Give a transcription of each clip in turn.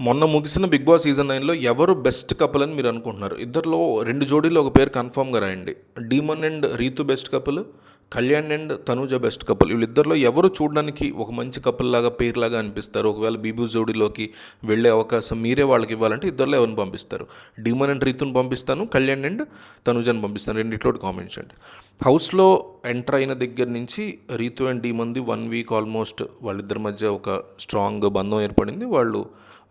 మొన్న ముగిసిన big boss season 9లో ఎవరు బెస్ట్ కపుల్ అని మీరు అనుకుంటున్నారు? ఇద్దరిలో 2 జోడీలో ఒక పేరు కన్ఫర్మ్‌గా రాయండి. Demon and Rithu best couple, Kalyan and Tanuja best couple. వీళ్ళిద్దరిలో ఎవరు చూడడానికి ఒక మంచి కపుల్ లాగా, పేర్‌లాగా అనిపిస్తారు? ఒకవేళ బీబీ జోడీలోకి వెళ్ళే అవకాశం మీరే వాళ్ళకి ఇవ్వాలంటే ఇద్దరిలో ఎవరిని పంపిస్తారు? డీమన్ అండ్ రీతుని పంపిస్తాను, కళ్యాణ్ అండ్ తనూజని పంపిస్తాను. రెండిట్లో ఒకటి కామెంట్ చేయండి. హౌస్‌లో ఎంటర్ అయిన దగ్గర నుంచి రీతు అండ్ డీమన్‌ది 1 వీక్ ఆల్మోస్ట్ వాళ్ళిద్దరి మధ్య ఒక స్ట్రాంగ్ బంధం ఏర్పడింది. వాళ్ళు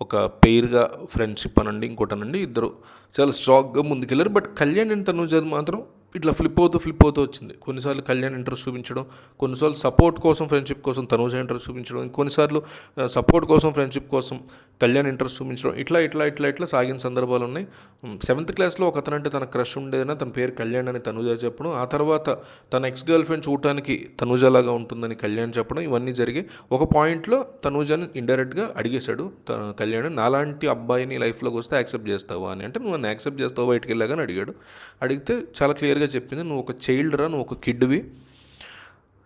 ఒక పెయిర్గా ఫ్రెండ్షిప్ అనండి, ఇంకోటనండి, ఇద్దరు చాలా స్ట్రాంగ్గా ముందుకెళ్ళారు. బట్ కళ్యాణ్ అండ్ తనూజ మాత్రం ఇట్లా ఫ్లిప్ అవుతూ వచ్చింది. కొన్నిసార్లు కళ్యాణ్ ఇంట్రెస్ట్ చూపించడం, కొన్నిసార్లు సపోర్ట్ కోసం ఫ్రెండ్షిప్ కోసం తనూజ ఇంట్రెస్ట్ చూపించడం, కొన్నిసార్లు సపోర్ట్ కోసం ఫ్రెండ్షిప్ కోసం కళ్యాణ్ ఇంట్రెస్ట్ చూపించడం, ఇట్లా సాగిన సందర్భాలు ఉన్నాయి. 7th క్లాస్లో ఒక అతనంటే తన క్రష్ ఉండేదని తన పేరు కళ్యాణ్ అని తనూజ చెప్పడం, ఆ తర్వాత తన ఎక్స్ గర్ల్ ఫ్రెండ్ చూడటానికి తనూజలాగా ఉంటుందని కళ్యాణ్ చెప్పడం, ఇవన్నీ జరిగి ఒక పాయింట్లో తనూజని ఇండైరెక్ట్గా అడిగేశాడు కళ్యాణ్, నాలాంటి అబ్బాయిని లైఫ్లోకి వస్తే యాక్సెప్ట్ చేస్తావా అని. అంటే నువ్వు నన్ను యాక్సెప్ట్ చేస్తావా బయటికి వెళ్ళాగాని అడిగాడు. అడిగితే చాలా క్లియర్గా చెప్పింది, నువ్వు ఒక చైల్డ్ రా, నువ్వు ఒక కిడ్వి,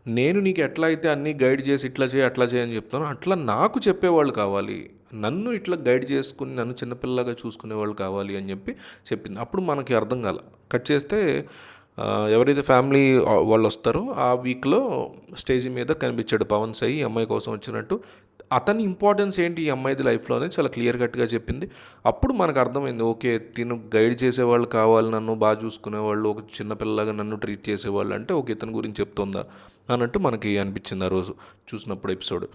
నేను నీకు ఎట్లా అయితే అన్నీ గైడ్ చేసి ఇట్లా చేయి అట్లా చేయని చెప్తాను, అట్లా నాకు చెప్పేవాళ్ళు కావాలి, నన్ను ఇట్లా గైడ్ చేసుకుని నన్ను చిన్నపిల్లగా చూసుకునేవాళ్ళు కావాలి అని చెప్పింది. అప్పుడు మనకి అర్థం కాల. కట్ చేస్తే ఎవరైతే ఫ్యామిలీ వాళ్ళు వస్తారో ఆ వీక్లో స్టేజ్ మీద కనిపించాడు పవన్ సాయి, ఈ అమ్మాయి కోసం వచ్చినట్టు. అతని ఇంపార్టెన్స్ ఏంటి ఈ అమ్మాయిది లైఫ్లో అనేది చాలా క్లియర్ కట్గా చెప్పింది. అప్పుడు మనకు అర్థమైంది, ఓకే తిను గైడ్ చేసేవాళ్ళు కావాలి, నన్ను బాగా చూసుకునేవాళ్ళు, ఒక చిన్నపిల్లలాగా నన్ను ట్రీట్ చేసేవాళ్ళు అంటే ఓకే ఇతని గురించి చెప్తుందా అన్నట్టు మనకి అనిపించింది ఆ రోజు చూసినప్పుడు ఎపిసోడ్.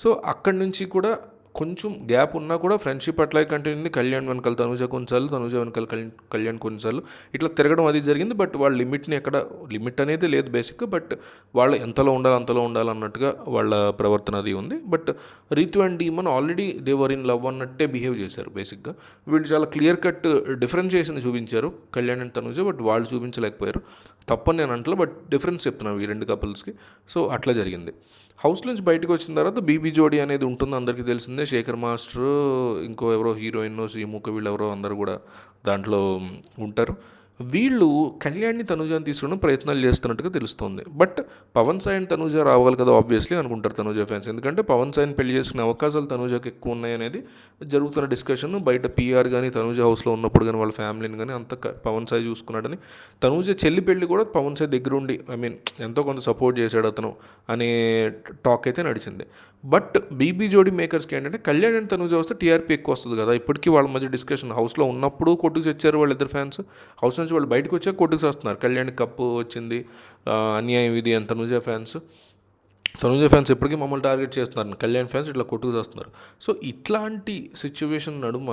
సో అక్కడి నుంచి కూడా కొంచెం గ్యాప్ ఉన్నా కూడా ఫ్రెండ్షిప్ అట్లాగే కంటిన్యూ అయింది. కళ్యాణ్ వెనకాల తనూజ కొన్నిసార్లు, తనూజ వెనకాల కళ్యాణ్ కొన్నిసార్లు ఇట్లా తిరగడం అది జరిగింది. బట్ వాళ్ళ లిమిట్ని ఎక్కడ, లిమిట్ అనేది లేదు బేసిక్గా, బట్ వాళ్ళు ఎంతలో ఉండాలి అంతలో ఉండాలి అన్నట్టుగా వాళ్ళ ప్రవర్తన అది ఉంది. But Ritu and Demon already they're in love అన్నట్టే బిహేవ్ చేశారు బేసిక్గా. వీళ్ళు చాలా క్లియర్ కట్ డిఫరెన్షియేషన్ చూపించారు కళ్యాణ్ అండ్ తనూజ, బట్ వాళ్ళు చూపించలేకపోయారు. తప్పని నేను అంటలే, బట్ డిఫరెన్స్ చెప్తున్నాను ఈ 2 కపుల్స్కి. సో అట్లా జరిగింది. హౌస్ నుంచి బయటకు వచ్చిన తర్వాత బీబీ జోడీ అనేది ఉంటుంది, అందరికీ తెలిసిందే. శేఖర్ మాస్టర్, ఇంకో ఎవరో హీరోయిన్ శ్రీముఖ, వీళ్ళు ఎవరో అందరూ కూడా దాంట్లో ఉంటారు. వీళ్ళు కళ్యాణ్ని తనూజని తీసుకోవడం ప్రయత్నాలు చేస్తున్నట్టుగా తెలుస్తుంది. బట్ పవన్ సాయి అండ్ తనూజ రావాలి కదా ఆబ్వియస్లీ అనుకుంటారు తనూజ ఫ్యాన్స్, ఎందుకంటే పవన్ సాయిని పెళ్లి చేసుకునే అవకాశాలు తనూజకి ఎక్కువ ఉన్నాయి అనేది జరుగుతున్న డిస్కషన్. బయట పీఆర్ కానీ తనూజ హౌస్లో ఉన్నప్పుడు కానీ వాళ్ళ ఫ్యామిలీని కానీ అంత పవన్ సాయి చూసుకున్నాడని, తనూజ చెల్లి పెళ్లి కూడా పవన్ సాయి దగ్గరుండి ఎంతో కొంత సపోర్ట్ చేశాడు అతను అనే టాక్ అయితే నడిచింది. బట్ బీబీ జోడీ మేకర్స్కి ఏంటంటే కళ్యాణ్ అండ్ తనూజ వస్తే టీఆర్పీ ఎక్కువ వస్తుంది కదా. ఇప్పటికీ వాళ్ళ మధ్య డిస్కషన్, హౌస్లో ఉన్నప్పుడు కొట్టుకు తెచ్చారు వాళ్ళిద్దరు ఫ్యాన్స్, హౌస్ నుంచి వాళ్ళు బయటకు వచ్చాక కొట్టుకు వస్తున్నారు. కళ్యాణ్ కప్పు వచ్చింది, అన్యాయం ఇది అని తనూజ ఫ్యాన్స్ ఎప్పటికీ మమ్మల్ని టార్గెట్ చేస్తున్నారు, కళ్యాణ్ ఫ్యాన్స్ ఇట్లా కొట్టుకు చేస్తున్నారు. సో ఇట్లాంటి సిచ్యువేషన్ నడుమ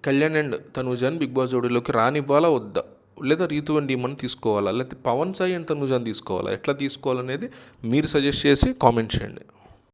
కళ్యాణ్ అండ్ తనూజని బిగ్ బాస్ జోడీలోకి రానివ్వాలా వద్దా, లేదా రీతు అండ్ డీమన్ తీసుకోవాలా, లేకపోతే పవన్ సాయి అండ్ తనూజని తీసుకోవాలా, ఎట్లా తీసుకోవాలనేది మీరు సజెస్ట్ చేసి కామెంట్ చేయండి.